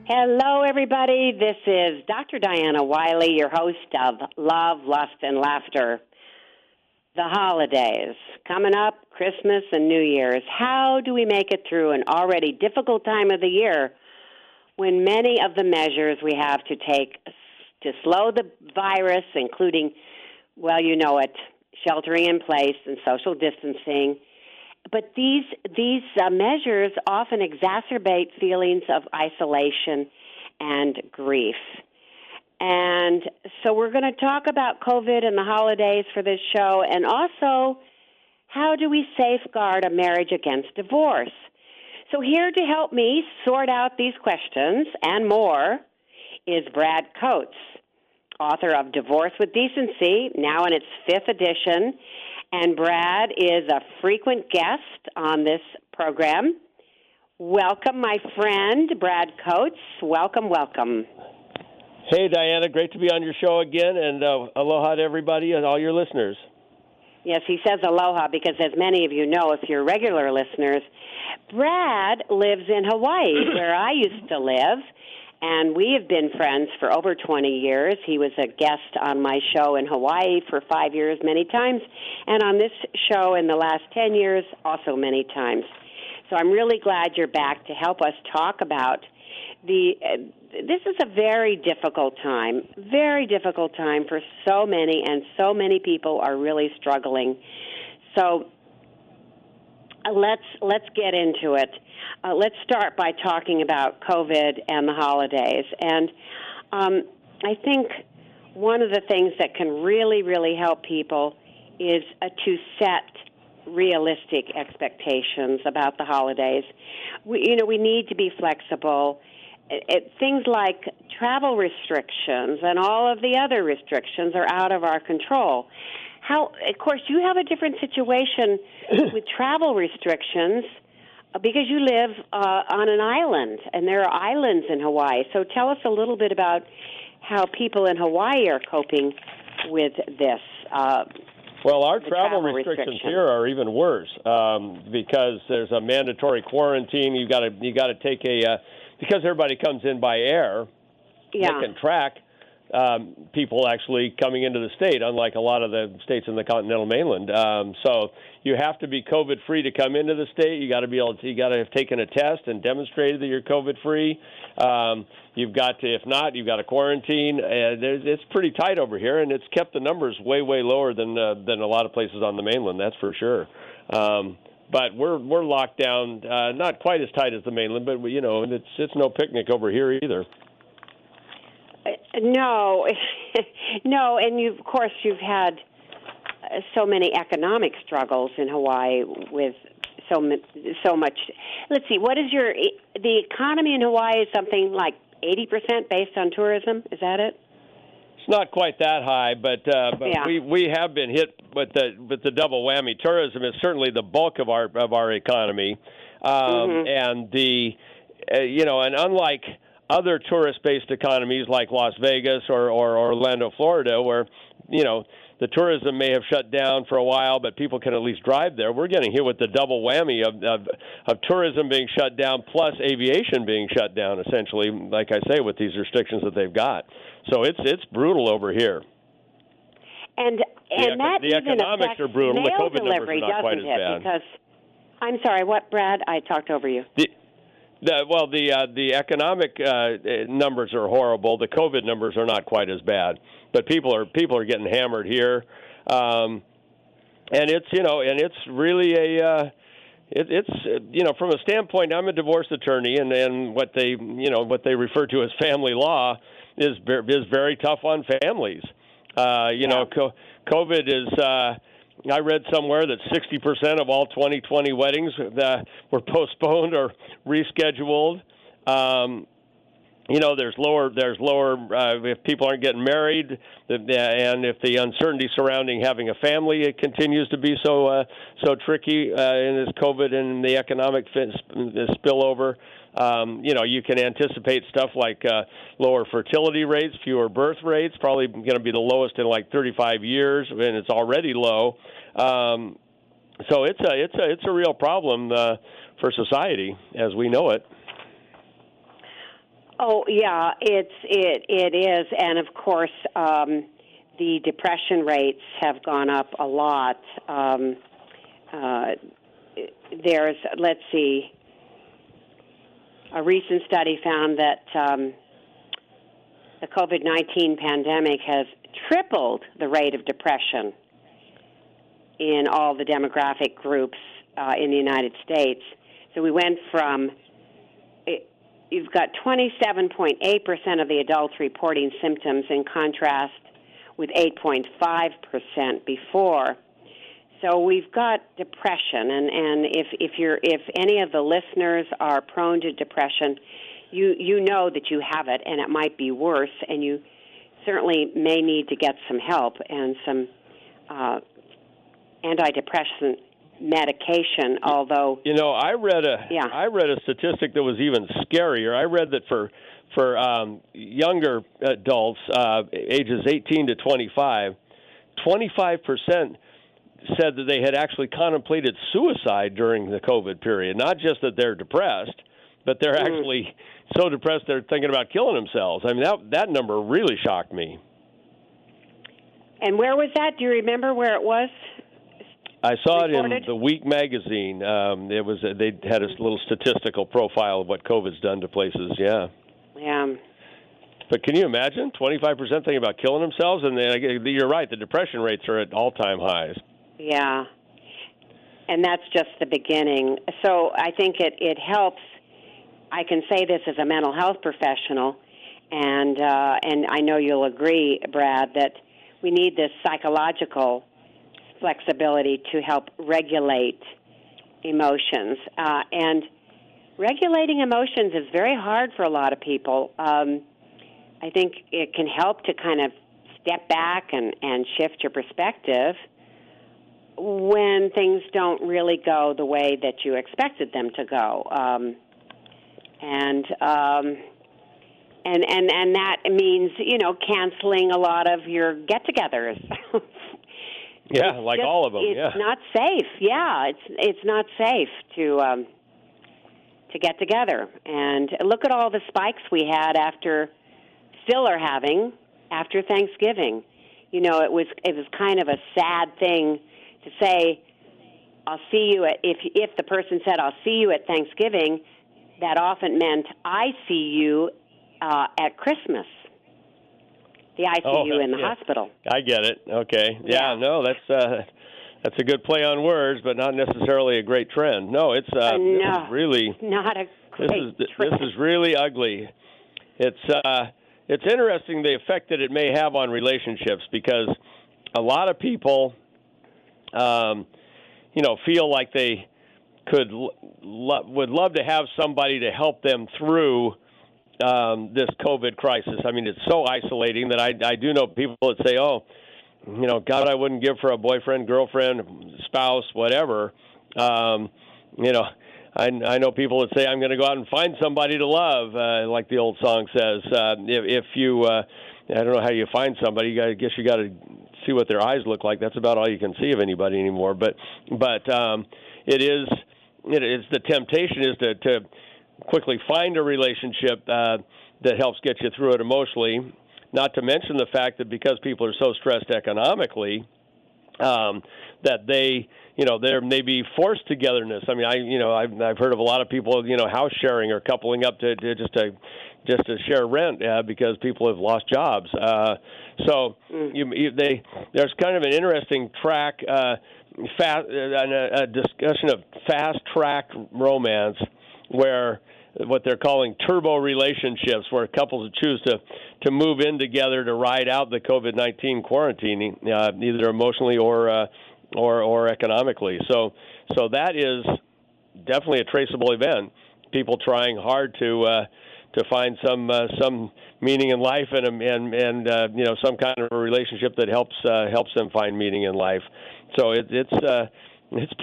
Hello, everybody. This is Dr. Diana Wiley, your host of Love, Lust, and Laughter. The holidays coming up, Christmas and New Year's. How do we make it through an already difficult time of the year when many of the measures we have to take to slow the virus, including, well, you know it, sheltering in place and social distancing, but these measures often exacerbate feelings of isolation and grief. And so we're going to talk about COVID and the holidays for this show, and also how do we safeguard a marriage against divorce? So here to help me sort out these questions and more is Brad Coates, author of Divorce with Decency, now in its 5th edition. And Brad is a frequent guest on this program. Welcome, my friend, Brad Coates. Welcome, welcome. Hey, Diana. Great to be on your show again, and aloha to everybody and all your listeners. Yes, he says aloha because, as many of you know, if you're regular listeners, Brad lives in Hawaii, where I used to live, and we have been friends for over 20 years. He was a guest on my show in Hawaii for 5 years many times, and on this show in the last 10 years also many times. So I'm really glad you're back to help us talk about this is a very difficult time for so many, and so many people are really struggling. So let's get into it. Let's start by talking about COVID and the holidays. And I think one of the things that can really, really help people is to set realistic expectations about the holidays. We need to be flexible. Things like travel restrictions and all of the other restrictions are out of our control. Of course, you have a different situation with travel restrictions because you live on an island, and there are islands in Hawaii. So tell us a little bit about how people in Hawaii are coping with this. Well, our travel restrictions here are even worse because there's a mandatory quarantine. You got to take because everybody comes in by air. Yeah. They can track people actually coming into the state, unlike a lot of the states in the continental mainland. So you have to be COVID-free to come into the state. You got to have taken a test and demonstrated that you're COVID-free. You've got to, if not, you've got to quarantine. It's pretty tight over here, and it's kept the numbers way, way lower than a lot of places on the mainland. That's for sure. But we're locked down, not quite as tight as the mainland, but it's no picnic over here either. No, no, and of course you've had so many economic struggles in Hawaii with so much. Let's see, what is the economy in Hawaii is something like 80% based on tourism? Is that it? It's not quite that high, but yeah. we have been hit with the double whammy. Tourism is certainly the bulk of our economy, and and unlike other tourist-based economies like Las Vegas or Orlando, Florida, where the tourism may have shut down for a while, but people can at least drive there. We're getting hit with the double whammy of tourism being shut down plus aviation being shut down, essentially, like I say, with these restrictions that they've got. So it's brutal over here. And the economics are brutal. The COVID numbers are not quite as bad. Because, I'm sorry, what, Brad? I talked over you. The economic numbers are horrible. The COVID numbers are not quite as bad, but people are getting hammered here, and it's really it's from a standpoint. I'm a divorce attorney, and what they refer to as family law is very tough on families. COVID is. I read somewhere that 60% of all 2020 weddings were postponed or rescheduled. There's lower if people aren't getting married, and if the uncertainty surrounding having a family continues to be so tricky in this COVID and the economic spillover. You can anticipate stuff like lower fertility rates, fewer birth rates, probably going to be the lowest in like 35 years, and it's already low. So it's a real problem for society as we know it. Oh, yeah, it is, and of course, the depression rates have gone up a lot. There's, let's see, a recent study found that the COVID-19 pandemic has tripled the rate of depression in all the demographic groups in the United States. So we went from, you've got 27.8% of the adults reporting symptoms, in contrast with 8.5% before. So we've got depression, and if any of the listeners are prone to depression, you know that you have it, and it might be worse, and you certainly may need to get some help and some antidepressant medication. Although I read a statistic that was even scarier. I read that for younger adults, ages 18 to 25, 25% said that they had actually contemplated suicide during the COVID period. Not just that they're depressed, but they're actually so depressed they're thinking about killing themselves. I mean, that number really shocked me. And where was that? Do you remember where it was? I saw it in the Week magazine. They had a little statistical profile of what COVID's done to places. Yeah. Yeah. But can you imagine 25% thinking about killing themselves? And then you're right, the depression rates are at all-time highs. Yeah. And that's just the beginning. So I think it helps. I can say this as a mental health professional, and I know you'll agree, Brad, that we need this psychological flexibility to help regulate emotions. And regulating emotions is very hard for a lot of people. I think it can help to kind of step back and shift your perspective when things don't really go the way that you expected them to go. And that means, canceling a lot of your get-togethers. Yeah, like all of them. It's not safe. Yeah, it's not safe to get together. And look at all the spikes we had still are having after Thanksgiving. It was kind of a sad thing to say, I'll see you if the person said, I'll see you at Thanksgiving, that often meant I see you at Christmas. The ICU in the hospital. I get it. Okay. Yeah. No, that's a good play on words, but not necessarily a great trend. No, it's no, this is really not a great trend. This is really ugly. It's interesting the effect that it may have on relationships, because a lot of people, feel like they would love to have somebody to help them through this COVID crisis. I mean, it's so isolating that I do know people that say, oh, God, I wouldn't give for a boyfriend, girlfriend, spouse, whatever. I know people that say, I'm going to go out and find somebody to love, like the old song says. If you, I don't know how you find somebody. I guess you got to see what their eyes look like. That's about all you can see of anybody anymore. But it's the temptation is to quickly find a relationship that helps get you through it emotionally, not to mention the fact that because people are so stressed economically, that there may be forced togetherness. I mean, I've heard of a lot of people, house sharing or coupling up to share rent because people have lost jobs. There's kind of an interesting track, a discussion of fast-track romance, where what they're calling turbo relationships, where couples choose to move in together to ride out the COVID-19 quarantine, either emotionally or economically. So that is definitely a traceable event. People trying hard to find some meaning in life and some kind of a relationship that helps them find meaning in life. So it's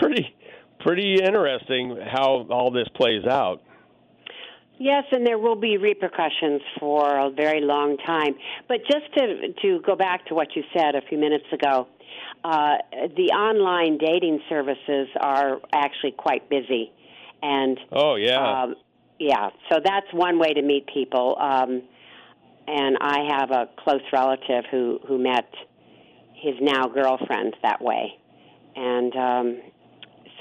pretty interesting how all this plays out. Yes, and there will be repercussions for a very long time. But just to go back to what you said a few minutes ago, the online dating services are actually quite busy. And oh, yeah. Yeah, so that's one way to meet people. And I have a close relative who met his now girlfriend that way. And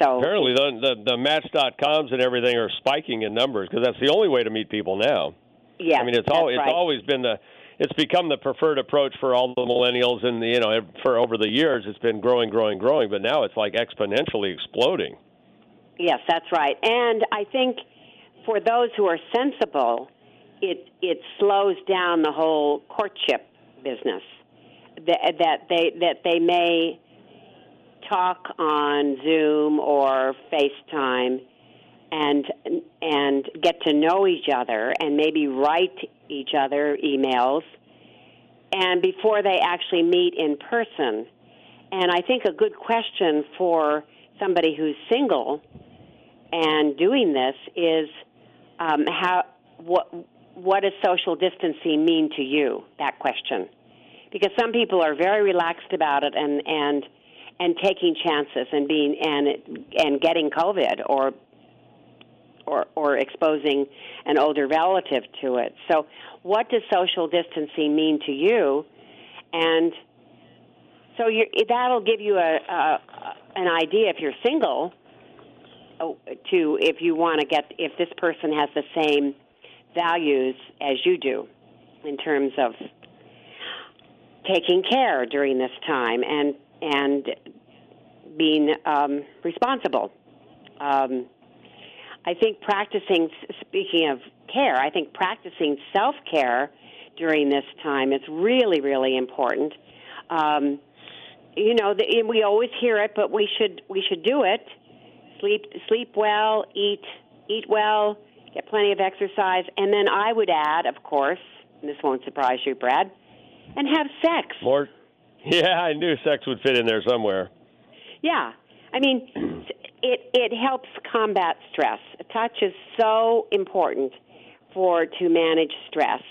so apparently the Match.coms and everything are spiking in numbers because that's the only way to meet people now. Yeah, I mean, it's always been it's become the preferred approach for all the millennials, and for over the years it's been growing, but now it's like exponentially exploding. Yes, that's right. And I think for those who are sensible, it slows down the whole courtship business. That they may talk on Zoom or FaceTime and get to know each other and maybe write each other emails, and before they actually meet in person. And I think a good question for somebody who's single and doing this is what does social distancing mean to you? That question, because some people are very relaxed about it and taking chances and getting COVID or exposing an older relative to it. So, what does social distancing mean to you? And so that'll give you an idea if you're single. If you want to if this person has the same values as you do in terms of taking care during this time and being responsible. I think speaking of care, I think practicing self-care during this time is really, really important. We always hear it, but we should do it. Sleep well, eat well, get plenty of exercise, and then I would add, of course, and this won't surprise you, Brad, and have sex. More? Yeah, I knew sex would fit in there somewhere. Yeah. I mean, it helps combat stress. Touch is so important to manage stress.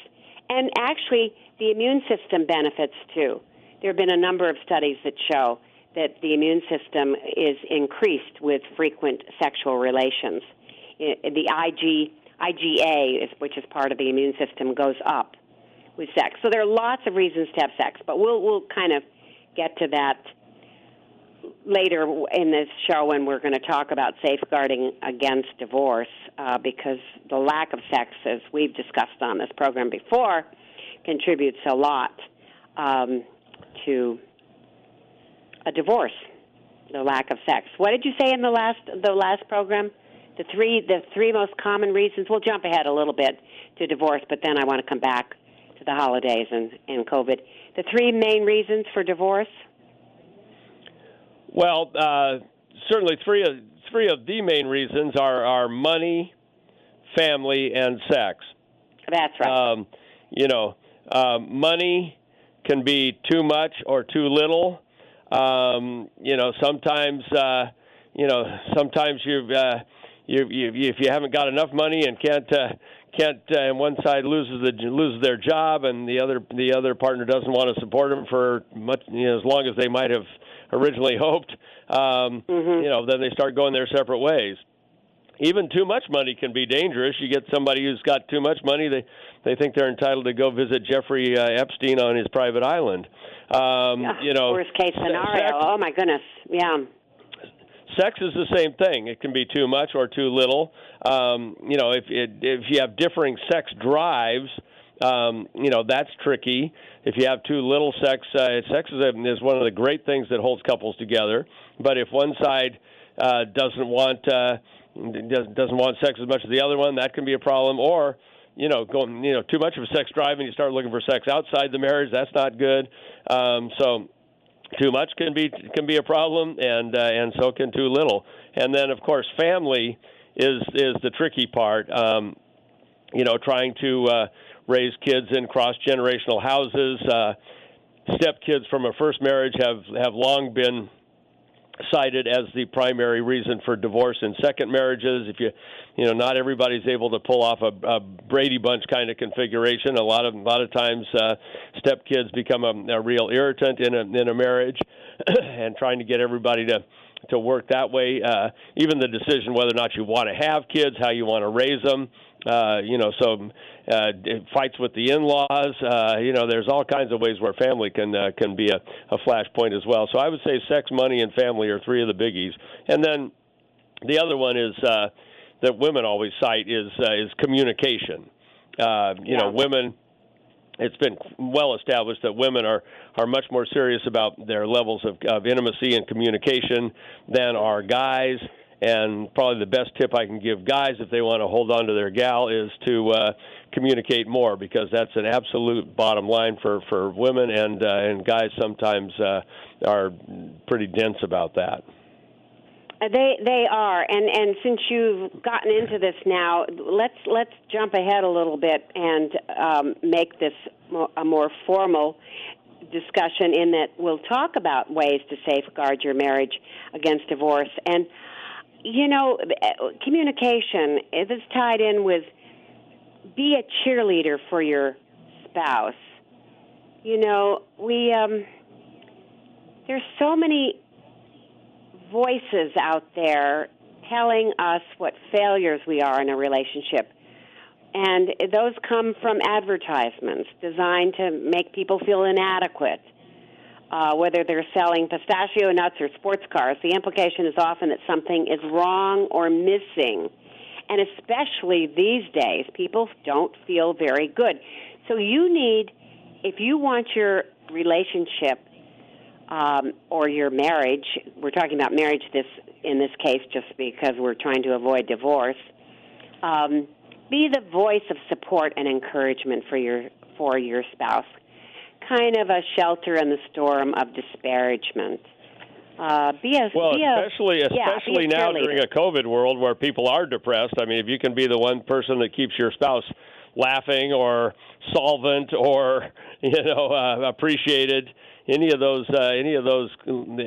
And actually, the immune system benefits, too. There have been a number of studies that show that the immune system is increased with frequent sexual relations. The IgA, which is part of the immune system, goes up with sex. So there are lots of reasons to have sex, but we'll kind of get to that later in this show when we're going to talk about safeguarding against divorce, because the lack of sex, as we've discussed on this program before, contributes a lot to a divorce, the lack of sex. What did you say in the last program? The three most common reasons. We'll jump ahead a little bit to divorce, but then I want to come back to the holidays and COVID. The three main reasons for divorce? Well, certainly three of the main reasons are money, family, and sex. That's right. Money can be too much or too little. Sometimes if you haven't got enough money and can't and one side loses their job and the other partner doesn't want to support them for much, as long as they might have originally hoped, then they start going their separate ways. Even too much money can be dangerous. You get somebody who's got too much money, they think they're entitled to go visit Jeffrey Epstein on his private island. Worst case scenario. Oh my goodness, yeah. Sex is the same thing. It can be too much or too little. If you have differing sex drives, that's tricky. If you have too little sex, sex is one of the great things that holds couples together. But if one side doesn't want sex as much as the other one, that can be a problem. Or too much of a sex drive and you start looking for sex outside the marriage, that's not good. So too much can be a problem, and so can too little. And then, of course, family is the tricky part. Trying to raise kids in cross-generational houses. Step-kids from a first marriage have long been cited as the primary reason for divorce in second marriages. If not everybody's able to pull off a Brady Bunch kind of configuration. A lot of times, stepkids become a real irritant in a marriage, and trying to get everybody to work that way. Even the decision whether or not you want to have kids, how you want to raise them. Fights with the in-laws. There's all kinds of ways where family can be a flashpoint as well. So I would say sex, money, and family are three of the biggies. And then the other one is that women always cite is communication. Women. It's been well established that women are much more serious about their levels of intimacy and communication than are guys. And probably the best tip I can give guys if they want to hold on to their gal is to communicate more, because that's an absolute bottom line for women, and guys sometimes are pretty dense about that. They are, and since you've gotten into this now, let's jump ahead a little bit and make this a more formal discussion, in that we'll talk about ways to safeguard your marriage against divorce. And communication is tied in with be a cheerleader for your spouse. There's so many voices out there telling us what failures we are in a relationship. And those come from advertisements designed to make people feel inadequate. Whether they're selling pistachio nuts or sports cars, the implication is often that something is wrong or missing. And especially these days, people don't feel very good. So if you want your relationship or your marriage, we're talking about marriage in this case just because we're trying to avoid divorce, be the voice of support and encouragement for your spouse. Kind of a shelter in the storm of disparagement. Especially now during a COVID world where people are depressed. I mean, if you can be the one person that keeps your spouse laughing or solvent or appreciated, any of those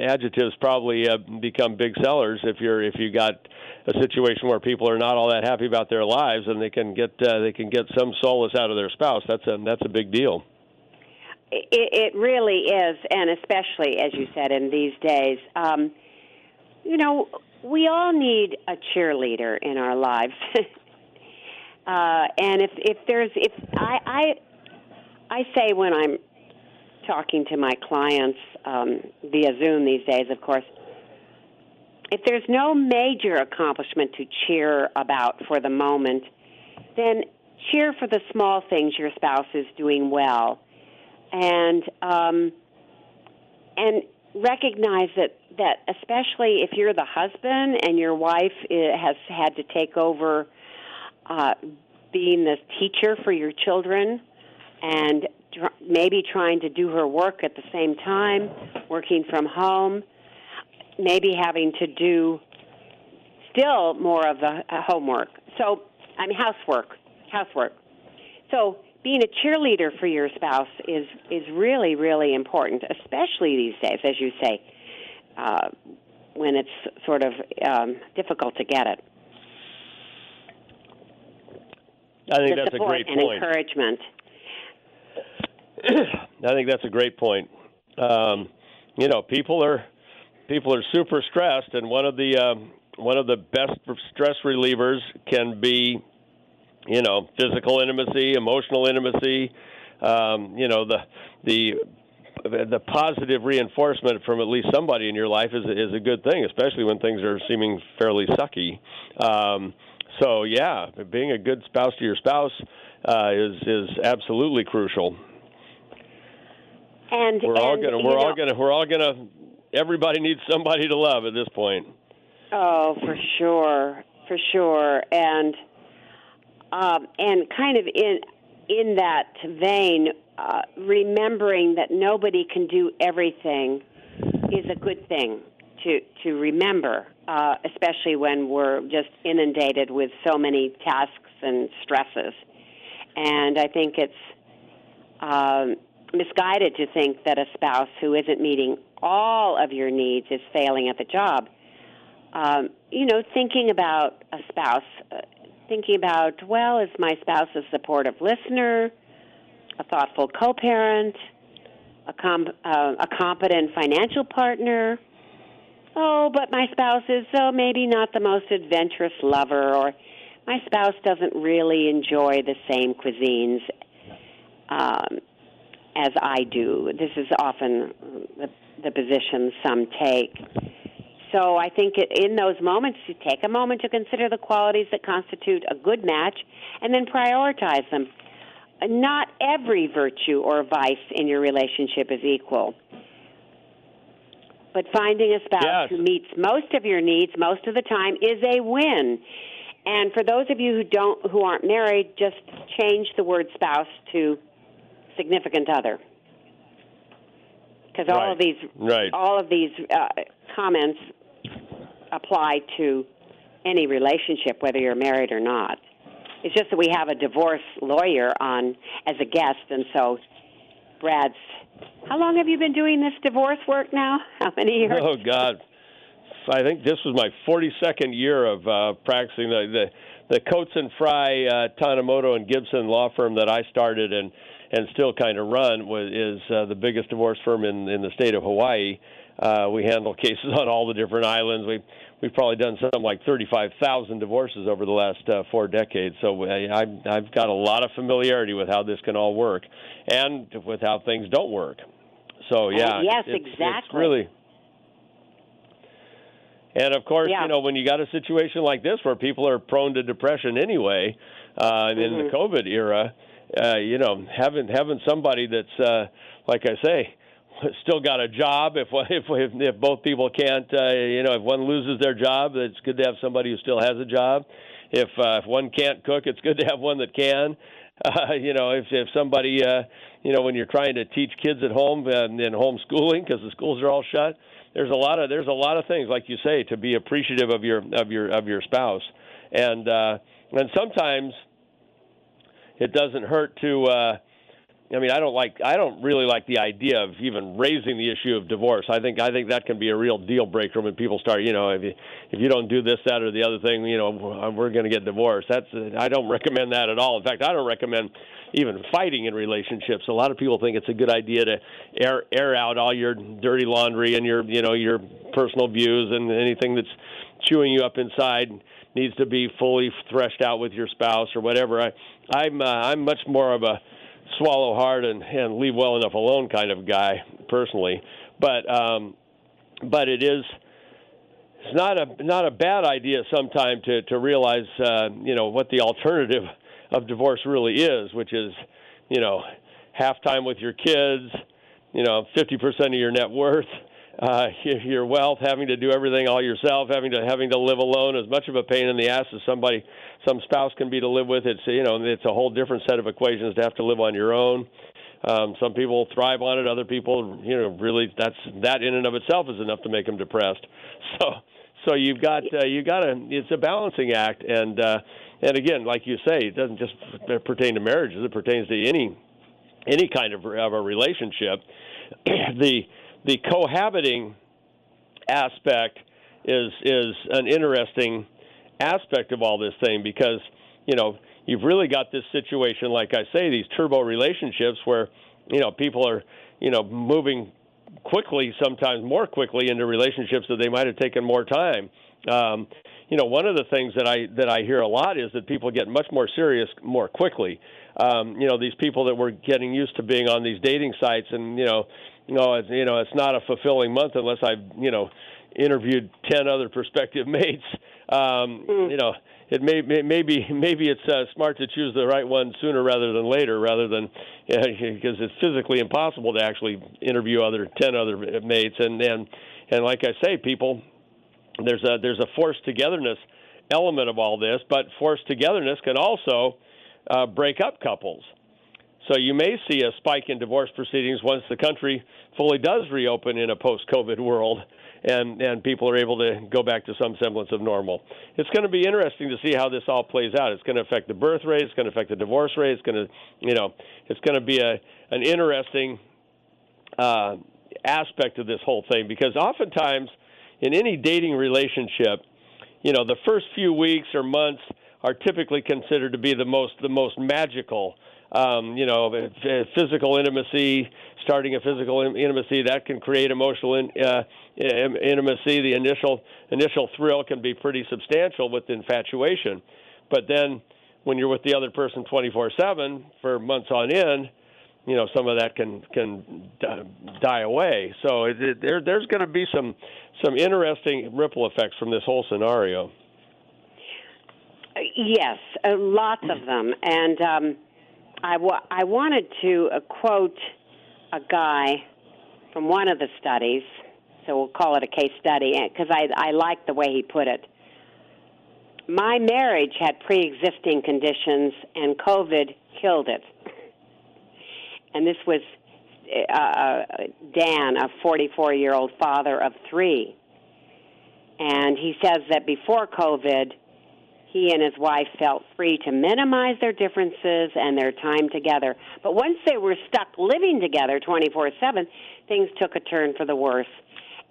adjectives probably become big sellers if you got a situation where people are not all that happy about their lives and they can get some solace out of their spouse. That's a big deal. It really is, and especially, as you said, in these days, we all need a cheerleader in our lives. And if I say when I'm talking to my clients via Zoom these days, of course, if there's no major accomplishment to cheer about for the moment, then cheer for the small things your spouse is doing well. And recognize that especially if you're the husband and your wife has had to take over being the teacher for your children and maybe trying to do her work at the same time, working from home, maybe having to do still more of the homework. Housework. So being a cheerleader for your spouse is really, really important, especially these days, as you say, when it's sort of difficult to get it. I think that's a great point. And encouragement. I think that's a great point. People are super stressed, and one of the best stress relievers can be physical intimacy, emotional intimacy, the positive reinforcement from at least somebody in your life is a good thing, especially when things are seeming fairly sucky. Being a good spouse to your spouse is absolutely crucial. And everybody needs somebody to love at this point. Oh, for sure, and kind of in that vein, remembering that nobody can do everything is a good thing to remember, especially when we're just inundated with so many tasks and stresses. And I think it's misguided to think that a spouse who isn't meeting all of your needs is failing at the job. Thinking about a spouse, is my spouse a supportive listener, a thoughtful co-parent, a competent financial partner, oh, but my spouse is maybe not the most adventurous lover, or my spouse doesn't really enjoy the same cuisines as I do. This is often the position some take. So I think in those moments, you take a moment to consider the qualities that constitute a good match and then prioritize them. Not every virtue or vice in your relationship is equal. But finding a spouse who meets most of your needs most of the time is a win. And for those of you who aren't married, just change the word spouse to significant other. Because all of these comments apply to any relationship, whether you're married or not. It's just that we have a divorce lawyer on as a guest, and so Brad's. How long have you been doing this divorce work now? How many years? Oh, God. I think this was my 42nd year of practicing. The Coates and Fry, Tanimoto and Gibson law firm that I started and still kind of run is the biggest divorce firm in the state of Hawaii. We handle cases on all the different islands. We've probably done something like 35,000 divorces over the last 4 decades. So I've got a lot of familiarity with how this can all work and with how things don't work. So, yeah. Yes, exactly. It's really... And, of course, when you got a situation like this where people are prone to depression anyway, in the COVID era, having somebody that's, like I say, still got a job. If both people can't, if one loses their job, it's good to have somebody who still has a job. If one can't cook, it's good to have one that can. If somebody, when you're trying to teach kids at home and homeschooling because the schools are all shut, there's a lot of things, like you say, to be appreciative of your spouse, and sometimes it doesn't hurt to. I don't really like the idea of even raising the issue of divorce. I think that can be a real deal breaker when people start, if you don't do this, that, or the other thing, we're going to get divorced. I don't recommend that at all. In fact, I don't recommend even fighting in relationships. A lot of people think it's a good idea to air out all your dirty laundry and your personal views, and anything that's chewing you up inside needs to be fully threshed out with your spouse or whatever. I'm much more of a swallow hard and leave well enough alone kind of guy personally, but it's not a bad idea sometime to realize what the alternative of divorce really is, which is half time with your kids, 50% of your net worth, your wealth, having to do everything all yourself, having to live alone. As much of a pain in the ass as some spouse can be to live with, it's a whole different set of equations to have to live on your own. Some people thrive on it. Other people, really that in and of itself is enough to make them depressed. So you've got it's a balancing act, and again, like you say, it doesn't just pertain to marriages. It pertains to any kind of a relationship. The cohabiting aspect is an interesting aspect of all this thing, because you've really got this situation, like I say, these turbo relationships where people are moving quickly, sometimes more quickly, into relationships that they might have taken more time. One of the things that I hear a lot is that people get much more serious more quickly. These people that were getting used to being on these dating sites, and it's not a fulfilling month unless I've interviewed 10 other prospective mates. It maybe it's smart to choose the right one sooner rather than later, because it's physically impossible to actually interview 10 other mates. And like I say, people, there's a forced togetherness element of all this, but forced togetherness can also break up couples. So you may see a spike in divorce proceedings once the country fully does reopen in a post-COVID world, and people are able to go back to some semblance of normal. It's going to be interesting to see how this all plays out. It's going to affect the birth rate. It's going to affect the divorce rate. It's going to be an interesting aspect of this whole thing, because oftentimes in any dating relationship, the first few weeks or months are typically considered to be the most magical. Physical intimacy, starting a physical intimacy, that can create emotional intimacy. The initial thrill can be pretty substantial with infatuation. But then when you're with the other person 24/7 for months on end, some of that can die away. So there's going to be some interesting ripple effects from this whole scenario. Yes, lots of them. And I wanted to quote a guy from one of the studies, so we'll call it a case study, because I like the way he put it. My marriage had pre-existing conditions, and COVID killed it. And this was Dan, a 44-year-old father of 3. And he says that before COVID, he and his wife felt free to minimize their differences and their time together. But once they were stuck living together 24/7, things took a turn for the worse.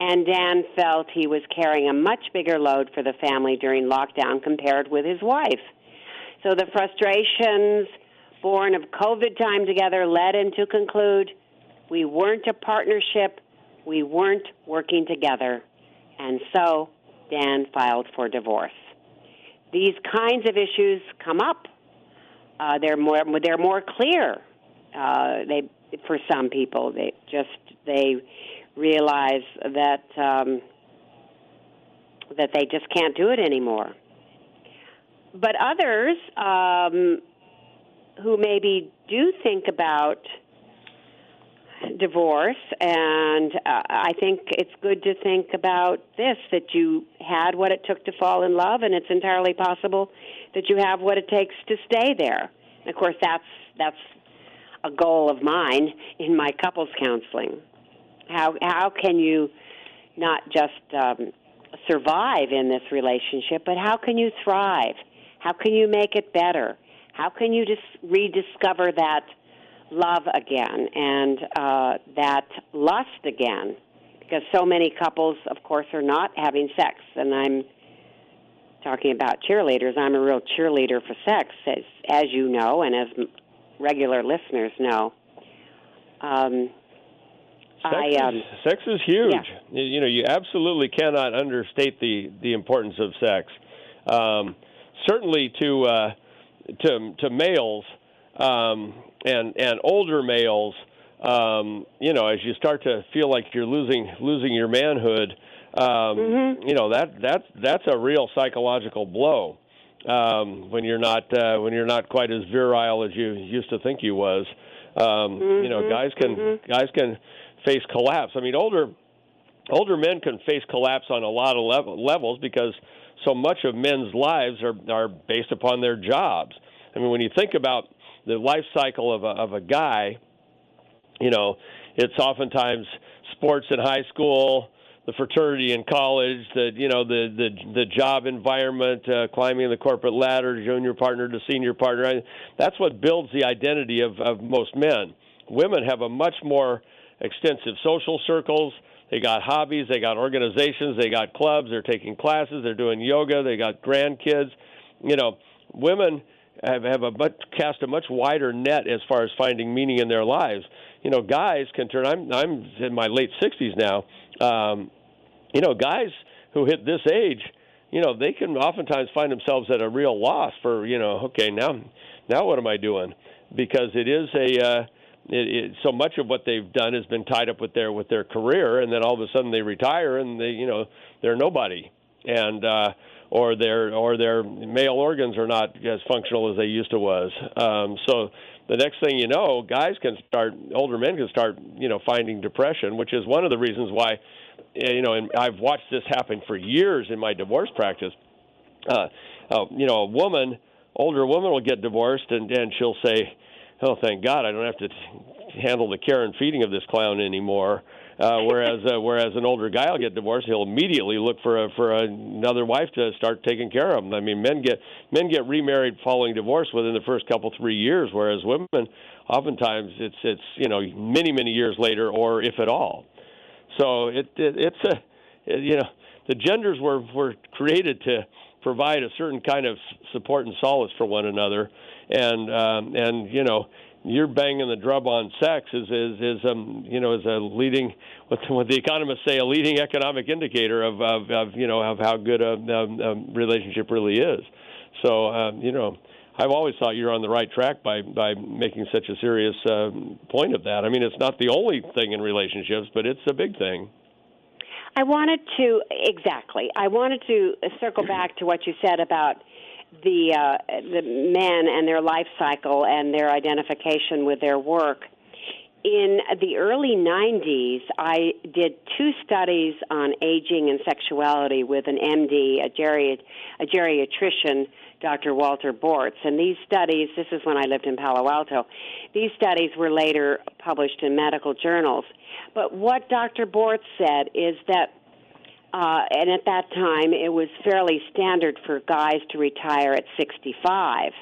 And Dan felt he was carrying a much bigger load for the family during lockdown compared with his wife. So the frustrations born of COVID time together led him to conclude we weren't a partnership, we weren't working together. And so Dan filed for divorce. These kinds of issues come up. They're more clear. For some people, they realize that they just can't do it anymore. But others who maybe do think about divorce, and I think it's good to think about this, that you had what it took to fall in love, and it's entirely possible that you have what it takes to stay there. And of course, that's a goal of mine in my couples counseling. How can you not just survive in this relationship, but how can you thrive? How can you make it better? How can you just rediscover that love again and that lust again? Because so many couples, of course, are not having sex. And I'm talking about cheerleaders. I'm a real cheerleader for sex, as you know, and as regular listeners know. Sex is huge. Yeah. You absolutely cannot understate the importance of sex. Certainly to males and older males, as you start to feel like you're losing your manhood, that's a real psychological blow. When you're not quite as virile as you used to think you was. Guys can face collapse. I mean, older men can face collapse on a lot of levels because so much of men's lives are based upon their jobs. I mean, when you think about the life cycle of a guy, it's oftentimes sports in high school, the fraternity in college, the job environment, climbing the corporate ladder, junior partner to senior partner. That's what builds the identity of most men. Women have a much more extensive social circles. They got hobbies, they got organizations, they got clubs, they're taking classes, they're doing yoga, they got grandkids. Women have cast a much wider net as far as finding meaning in their lives. Guys can turn. I'm in my late 60s now. Guys who hit this age, they can oftentimes find themselves at a real loss for, okay, now what am I doing? Because it is so much of what they've done has been tied up with their career, and then all of a sudden they retire and they're nobody, and or their male organs are not as functional as they used to was. So the next thing you know, older men can start finding depression, which is one of the reasons why. And I've watched this happen for years in my divorce practice. Older woman will get divorced, and she'll say, "Oh, thank God, I don't have to handle the care and feeding of this clown anymore." Whereas an older guy will get divorced, he'll immediately look for another wife to start taking care of him. I mean, men get remarried following divorce within the first 3 years, whereas women, oftentimes it's many years later, or if at all. So the genders were created provide a certain kind of support and solace for one another, and you're banging the drum on sex is a leading, what the economists say, a leading economic indicator of how good a relationship really is. So I've always thought you're on the right track by making such a serious point of that. I mean, it's not the only thing in relationships, but it's a big thing. I wanted to circle back to what you said about the men and their life cycle and their identification with their work. In the early 90s, I did 2 studies on aging and sexuality with an MD, a geriatrician, Dr. Walter Bortz. And these studies, this is when I lived in Palo Alto, these studies were later published in medical journals. But what Dr. Bortz said is that, and at that time, it was fairly standard for guys to retire at 65.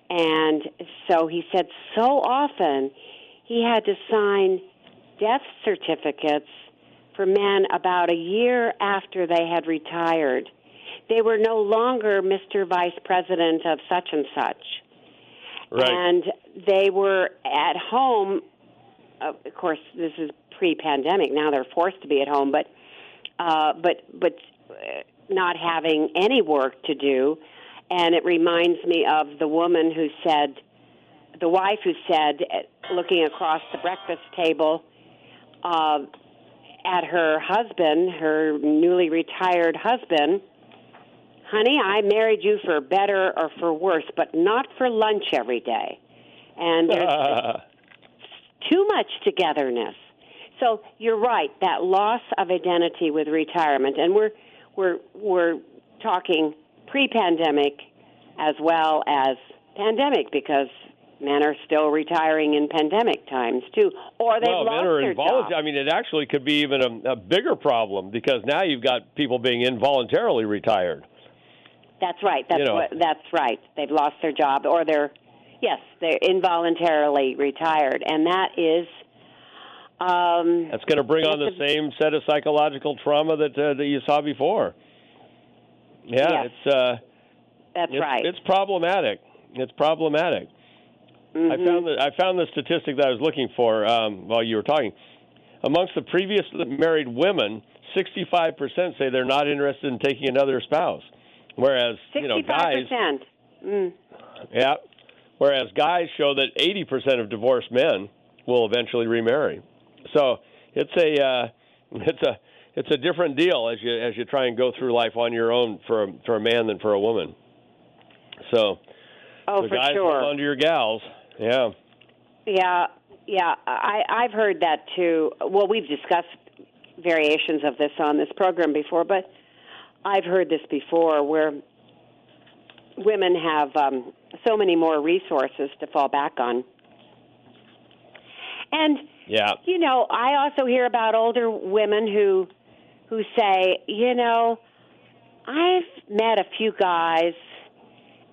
And so he said so often he had to sign death certificates for men about a year after they had retired. They were no longer Mr. Vice President of such and such. Right. And they were at home. Of course, this is pre-pandemic. Now they're forced to be at home, but not having any work to do. And it reminds me of the woman who said, the wife who said, looking across the breakfast table at her husband, her newly retired husband, "Honey, I married you for better or for worse, but not for lunch every day." And there's too much togetherness. So you're right, that loss of identity with retirement, and we're talking pre-pandemic as well as pandemic, because men are still retiring in pandemic times too, or they've lost their job. I mean, it actually could be even a bigger problem, because now you've got people being involuntarily retired. That's right. That's right. They've lost their job, or they're involuntarily retired, and that is. That's going to bring on the same set of psychological trauma that you saw before. Yeah, yes. That's right. It's problematic. It's problematic. Mm-hmm. I found the statistic that I was looking for while you were talking. Amongst the previously married women, 65% say they're not interested in taking another spouse, whereas 65%. Guys. Mm. Yeah. Whereas guys show that 80% of divorced men will eventually remarry. So it's a different deal as you try and go through life on your own for a man than for a woman. So for guys, sure, hold on to your gals. Yeah. Yeah. I've heard that too. Well, we've discussed variations of this on this program before, but I've heard this before, where women have so many more resources to fall back on. And, I also hear about older women who say, I've met a few guys,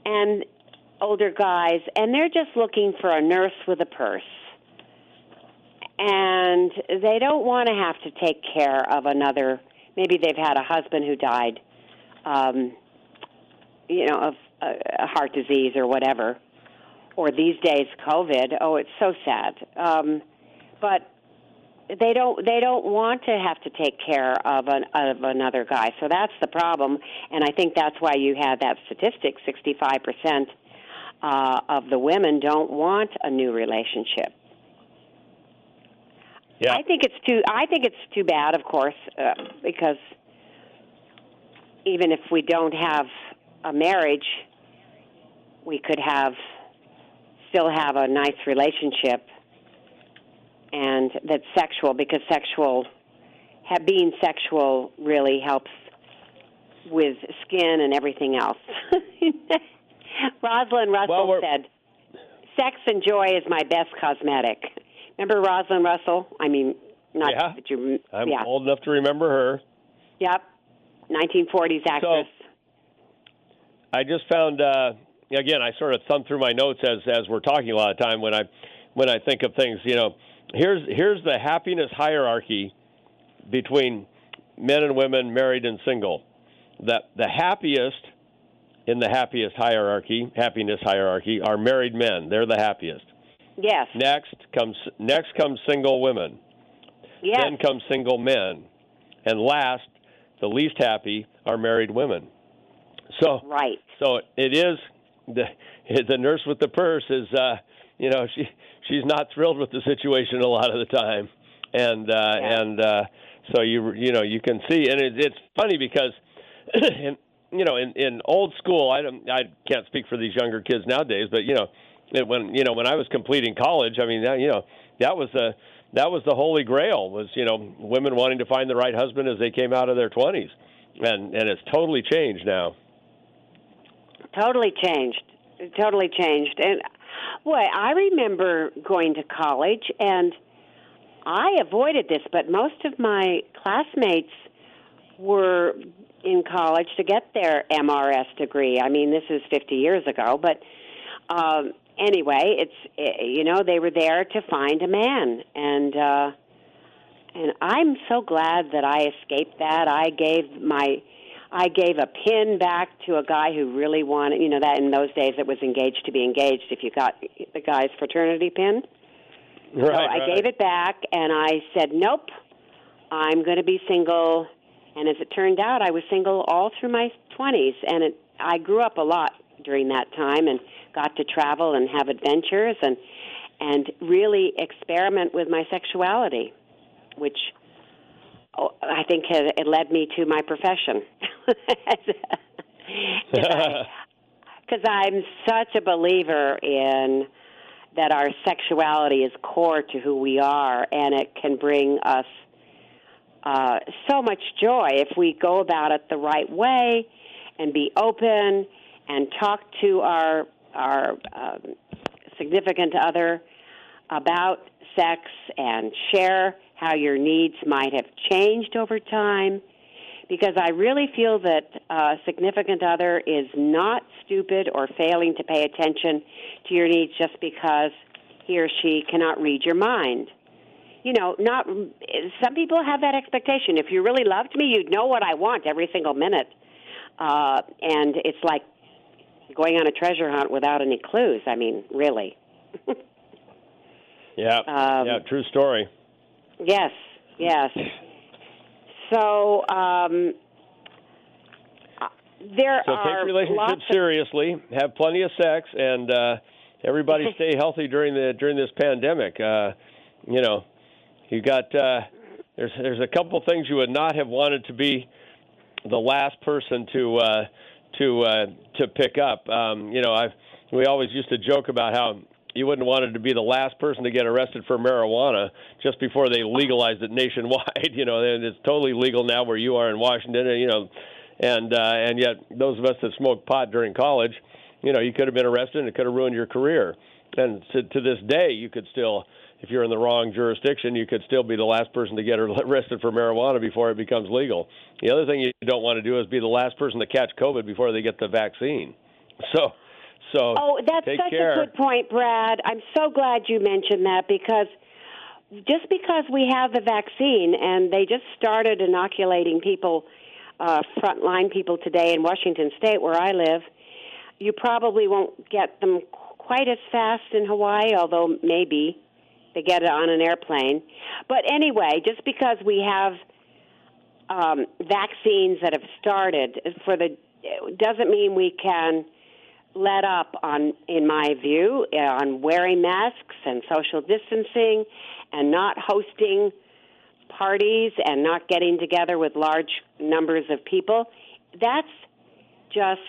and older guys, and they're just looking for a nurse with a purse. And they don't want to have to take care of another. Maybe they've had a husband who died, of a heart disease or whatever. Or these days, COVID. Oh, it's so sad. But they don't want to have to take care of another guy. So that's the problem. And I think that's why you had that statistic: 65% of the women don't want a new relationship. Yeah. I think it's too bad, of course, because even if we don't have a marriage, we could still have a nice relationship, and that's sexual, because being sexual really helps with skin and everything else. Rosalind Russell said, "Sex and joy is my best cosmetic." Remember Rosalind Russell? I mean, not that you. I'm old enough to remember her. Yep, 1940s actress. So, I just found again. I sort of thumb through my notes as we're talking a lot of time when I think of things. Here's the happiness hierarchy between men and women, married and single. That the happiest in the happiness hierarchy, are married men. They're the happiest. Yes. Next comes single women. Yes. Then comes single men. And last, the least happy, are married women. So right. So it is the nurse with the purse is she's not thrilled with the situation a lot of the time, and so you can see, and it's funny because in old school, I can't speak for these younger kids nowadays, but when I was completing college, I mean that was the holy grail, was women wanting to find the right husband as they came out of their 20s, and it's totally changed now. Totally changed. And boy, I remember going to college, and I avoided this, but most of my classmates were in college to get their MRS degree. I mean, this is 50 years ago, but anyway, it's they were there to find a man, and I'm so glad that I escaped that. I gave a pin back to a guy who really wanted, that in those days it was engaged to be engaged if you got the guy's fraternity pin. Right, so I gave it back, and I said, nope, I'm going to be single. And as it turned out, I was single all through my 20s, and I grew up a lot during that time and got to travel and have adventures and really experiment with my sexuality, which I think it led me to my profession. Because I'm such a believer in that our sexuality is core to who we are, and it can bring us so much joy if we go about it the right way and be open and talk to our significant other about sex and share how your needs might have changed over time, because I really feel that a significant other is not stupid or failing to pay attention to your needs just because he or she cannot read your mind. Some people have that expectation. If you really loved me, you'd know what I want every single minute. And it's like going on a treasure hunt without any clues. I mean, really. Yeah, true story. Yes. So there So are take relationships seriously, have plenty of sex, and everybody stay healthy during this pandemic. You got there's a couple things you would not have wanted to be the last person to pick up. We always used to joke about how you wouldn't want it to be the last person to get arrested for marijuana just before they legalized it nationwide. And it's totally legal now where you are in Washington, and yet those of us that smoked pot during college, you could have been arrested and it could have ruined your career. And to this day, you could still, if you're in the wrong jurisdiction, you could still be the last person to get arrested for marijuana before it becomes legal. The other thing you don't want to do is be the last person to catch COVID before they get the vaccine. So that's take such care. a good point, Brad. I'm so glad you mentioned that, because just because we have the vaccine and they just started inoculating people, frontline people today in Washington State where I live, you probably won't get them quite as fast in Hawaii, although maybe they get it on an airplane. But anyway, just because we have vaccines that have started doesn't mean we can let up on, in my view, on wearing masks and social distancing and not hosting parties and not getting together with large numbers of people. That's just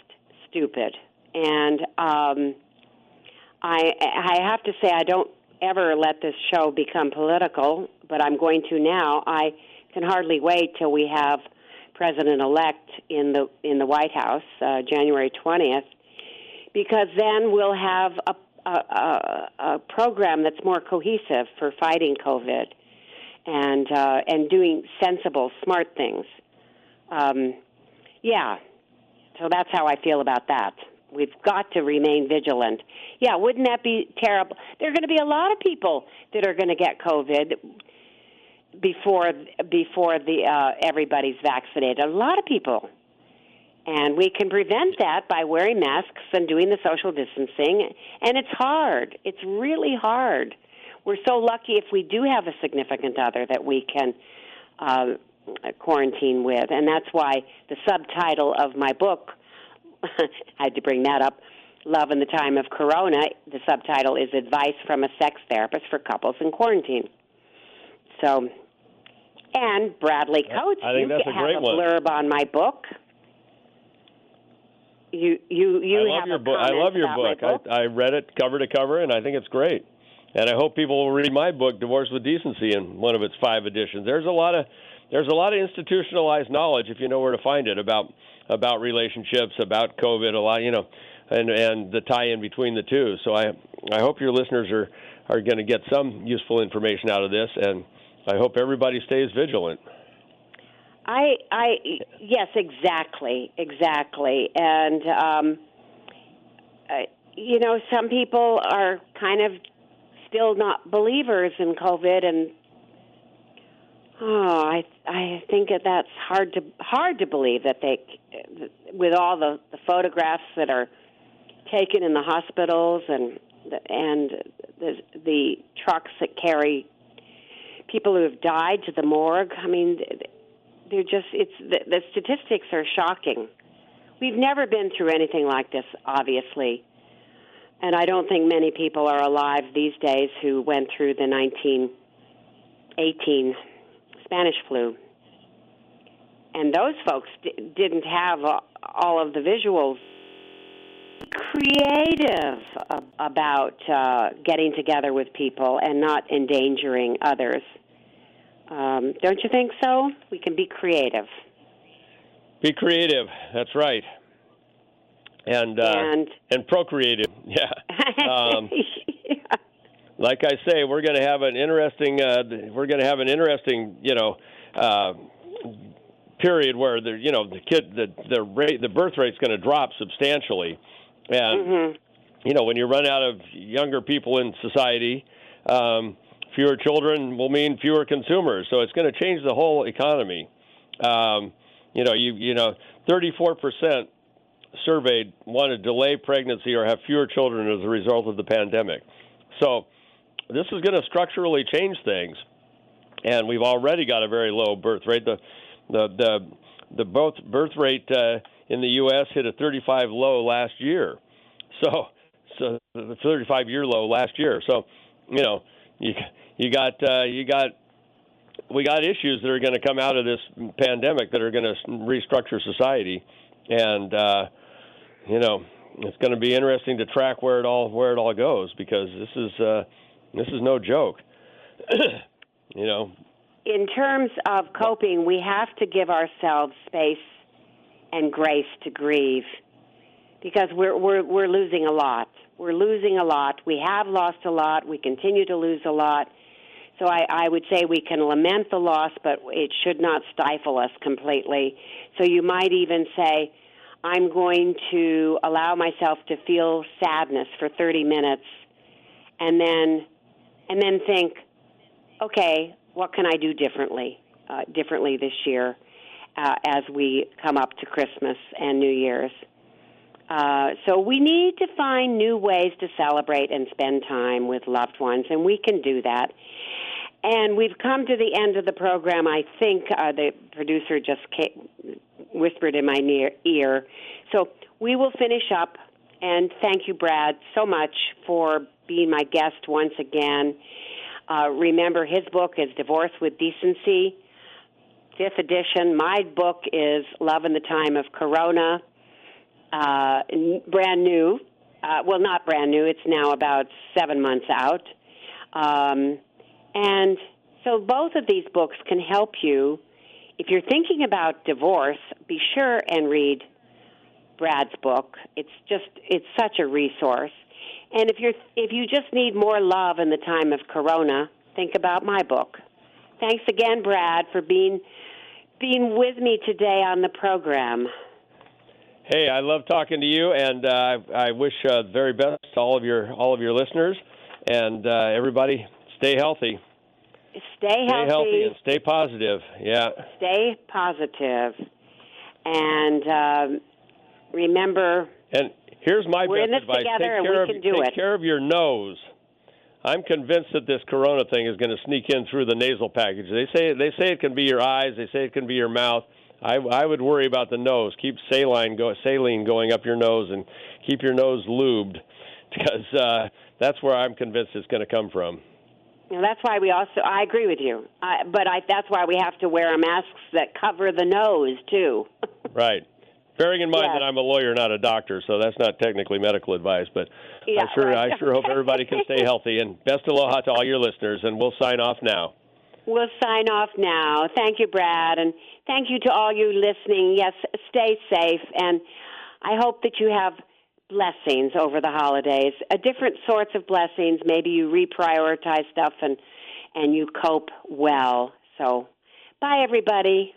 stupid. And I have to say, I don't ever let this show become political, but I'm going to now. I can hardly wait till we have President-elect in the White House, January 20th, because then we'll have a program that's more cohesive for fighting COVID and doing sensible, smart things. So that's how I feel about that. We've got to remain vigilant. Yeah, wouldn't that be terrible? There are going to be a lot of people that are going to get COVID before everybody's vaccinated. A lot of people. And we can prevent that by wearing masks and doing the social distancing. And it's hard. It's really hard. We're so lucky if we do have a significant other that we can quarantine with. And that's why the subtitle of my book, I had to bring that up, Love in the Time of Corona, the subtitle is Advice from a Sex Therapist for Couples in Quarantine. So, and Bradley Coates, I think that's a great one. Have a blurb on my book. You I have love your book. I love your book. I read it cover to cover, and I think it's great. And I hope people will read my book, Divorce with Decency, in one of its 5 editions. There's a lot of institutionalized knowledge, if you know where to find it, about relationships, about COVID, a lot, and the tie-in between the two. So I hope your listeners are going to get some useful information out of this, and I hope everybody stays vigilant. Yes, exactly. And, some people are kind of still not believers in COVID, and I think that's hard to believe that they, with all the photographs that are taken in the hospitals and the trucks that carry people who have died to the morgue. I mean, the statistics are shocking. We've never been through anything like this, obviously. And I don't think many people are alive these days who went through the 1918 Spanish flu. And those folks didn't have all of the visuals. Creative about getting together with people and not endangering others. Don't you think so? We can be creative. Be creative. That's right. And procreative. Yeah. Like I say, we're going to have an interesting. Period where the birth rate's going to drop substantially, and when you run out of younger people in society, fewer children will mean fewer consumers. So it's going to change the whole economy. 34% surveyed want to delay pregnancy or have fewer children as a result of the pandemic. So this is going to structurally change things, and we've already got a very low birth rate. The birth rate in the U.S. hit a 35 low last year. So the 35-year low last year. So we got issues that are going to come out of this pandemic that are going to restructure society, and it's going to be interesting to track where it all goes, because this is no joke. In terms of coping, we have to give ourselves space and grace to grieve, because we're losing a lot. We're losing a lot. We have lost a lot. We continue to lose a lot. So I would say we can lament the loss, but it should not stifle us completely. So you might even say, I'm going to allow myself to feel sadness for 30 minutes, and then think, okay, what can I do differently this year as we come up to Christmas and New Year's? So we need to find new ways to celebrate and spend time with loved ones, and we can do that. And we've come to the end of the program. I think the producer just whispered in my ear. So we will finish up, and thank you, Brad, so much for being my guest once again. Remember, his book is Divorce with Decency, 5th edition. My book is Love in the Time of Corona, brand new. Well, not brand new. It's now about 7 months out. And so both of these books can help you. If you're thinking about divorce, be sure and read Brad's book. It's such a resource. And if you just need more love in the time of Corona, think about my book. Thanks again, Brad, for being with me today on the program. Hey, I love talking to you, and I wish the very best to all of your listeners, and everybody stay healthy. Stay healthy and stay positive. Yeah. Stay positive. And remember. And here's my we're best advice: take care of your nose. I'm convinced that this corona thing is going to sneak in through the nasal passage. They say it can be your eyes. They say it can be your mouth. I would worry about the nose. Keep saline going up your nose, and keep your nose lubed, because that's where I'm convinced it's going to come from. That's why I agree with you. That's why we have to wear masks that cover the nose, too. Right. Bearing in mind that I'm a lawyer, not a doctor, so that's not technically medical advice, but I sure hope everybody can stay healthy. And best aloha to all your listeners, and we'll sign off now. We'll sign off now. Thank you, Brad, and thank you to all you listening. Yes, stay safe, and I hope that you have blessings over the holidays, different sorts of blessings. Maybe you reprioritize stuff and you cope well. So, bye, everybody.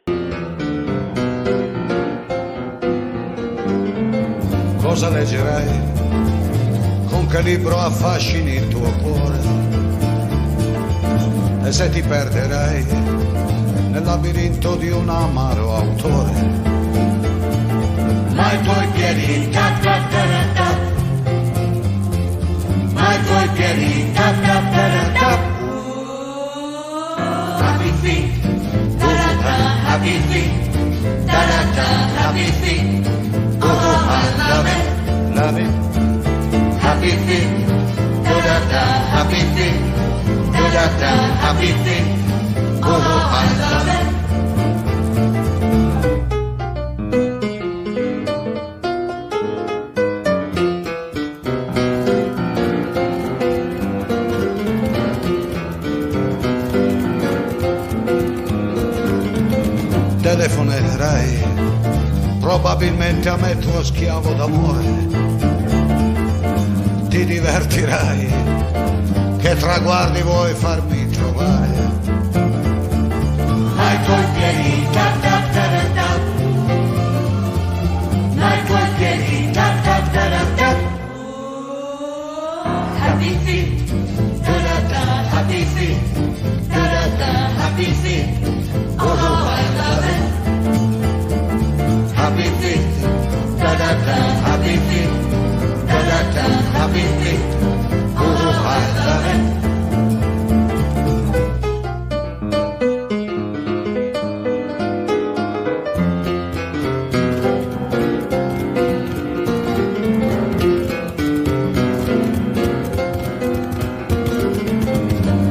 Cosa leggerai? Con che libro affascini il tuo cuore? E se ti perderai nel labirinto di un amaro autore? Ma i tuoi piedi tap tap tap tap, ma i tuoi piedi tap tap tap tap. Happy feet, da da da, happy feet, da da da, happy feet. Oh, I love it, happy feet, da da da, happy feet, da da da, happy feet. Oh, I love it. Telefonerai probabilmente a me tuo schiavo d'amore, ti divertirai, che traguardi vuoi farmi trovare, ma i tuoi piedi tap tap tap tap, ma i tuoi piedi tap tap tap tap. Happy feet, da da da, happy feet, da da da, happy feet. Oh, I love it. Happy feet, da da da, happy feet, da da da, happy feet. Oh, I love it.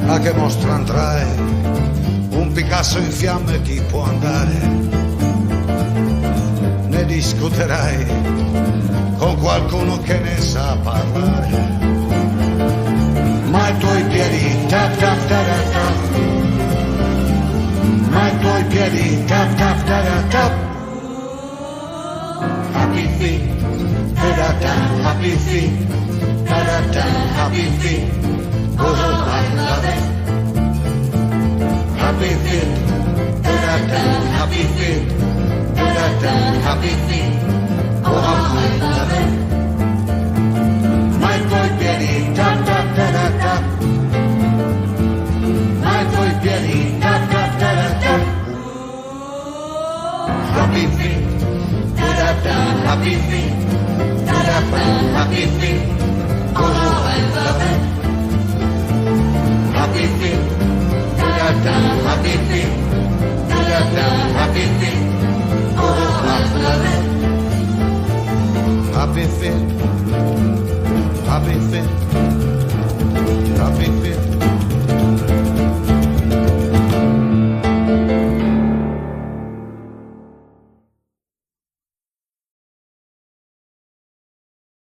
A che mostra andrai? Un Picasso in fiamme ti può andare. Ne discuterai con qualcuno che ne sa parlare, ma i tuoi piedi tap tap tap tap, ma i tuoi piedi tap tap tap tap. Happy feet, da da da, happy feet, da da da, happy feet. Oh, I love it. Happy feet, da da da, happy feet, da da da, happy feet. Oh, I love it. Ma i tuoi piedi tap tap tap tap, ma i tuoi piedi tap tap tap tap. Happy feet, da da da, happy feet, da da da, happy feet. Oh, I love it. Happy feet, da da da, happy feet, da da da, happy feet. Oh, I love it. Happy feet, happy feet.